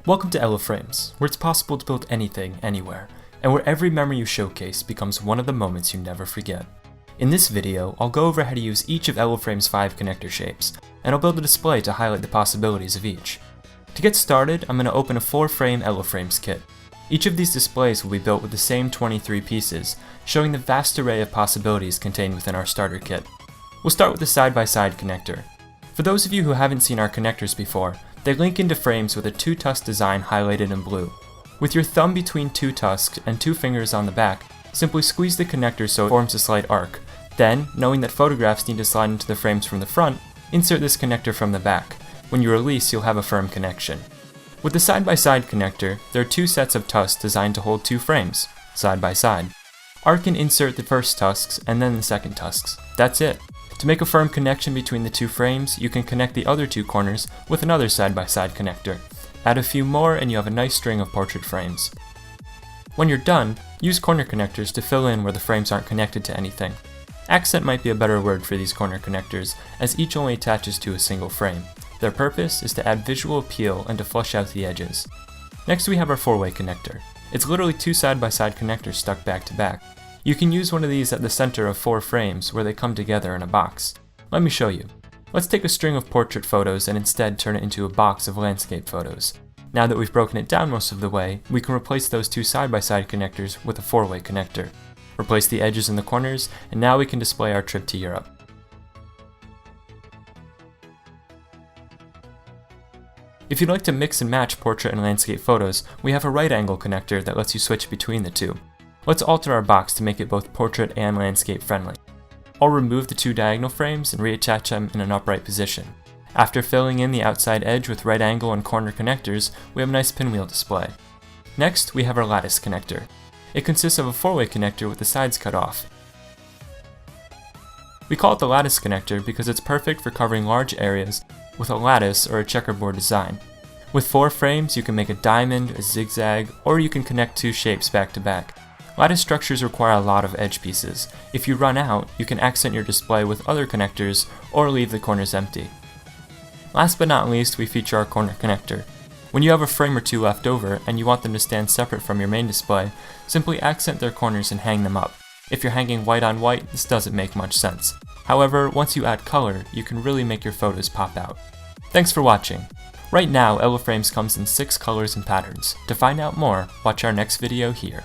Welcome to Eleframes, where it's possible to build anything, anywhere, and where every memory you showcase becomes one of the moments you never forget. In this video, I'll go over how to use each of Eleframes' 5 connector shapes, and I'll build a display to highlight the possibilities of each. To get started, I'm going to open a 4-frame Eleframes kit. Each of these displays will be built with the same 23 pieces, showing the vast array of possibilities contained within our starter kit. We'll start with the side-by-side connector. For those of you who haven't seen our connectors before, they link into frames with a 2-tusk design highlighted in blue. With your thumb between 2 tusks and 2 fingers on the back, simply squeeze the connector so it forms a slight arc. Then, knowing that photographs need to slide into the frames from the front, insert this connector from the back. When you release, you'll have a firm connection. With the side-by-side connector, there are 2 sets of tusks designed to hold 2 frames, side by side. Arc and insert the first tusks and then the second tusks. That's it. To make a firm connection between the 2 frames, you can connect the other 2 corners with another side-by-side connector. Add a few more and you have a nice string of portrait frames. When you're done, use corner connectors to fill in where the frames aren't connected to anything. Accent might be a better word for these corner connectors, as each only attaches to a single frame. Their purpose is to add visual appeal and to flush out the edges. Next we have our 4-way connector. It's literally 2 side-by-side connectors stuck back to back. You can use one of these at the center of 4 frames where they come together in a box. Let me show you. Let's take a string of portrait photos and instead turn it into a box of landscape photos. Now that we've broken it down most of the way, we can replace those 2 side-by-side connectors with a 4-way connector. Replace the edges in the corners, and now we can display our trip to Europe. If you'd like to mix and match portrait and landscape photos, we have a right angle connector that lets you switch between the 2. Let's alter our box to make it both portrait and landscape friendly. I'll remove the 2 diagonal frames and reattach them in an upright position. After filling in the outside edge with right angle and corner connectors, we have a nice pinwheel display. Next, we have our lattice connector. It consists of a 4-way connector with the sides cut off. We call it the lattice connector because it's perfect for covering large areas with a lattice or a checkerboard design. With 4 frames, you can make a diamond, a zigzag, or you can connect 2 shapes back to back. Lattice structures require a lot of edge pieces. If you run out, you can accent your display with other connectors or leave the corners empty. Last but not least, we feature our corner connector. When you have a frame or 2 left over and you want them to stand separate from your main display, simply accent their corners and hang them up. If you're hanging white on white, this doesn't make much sense. However, once you add color, you can really make your photos pop out. Thanks for watching. Right now, Eleframes comes in 6 colors and patterns. To find out more, watch our next video here.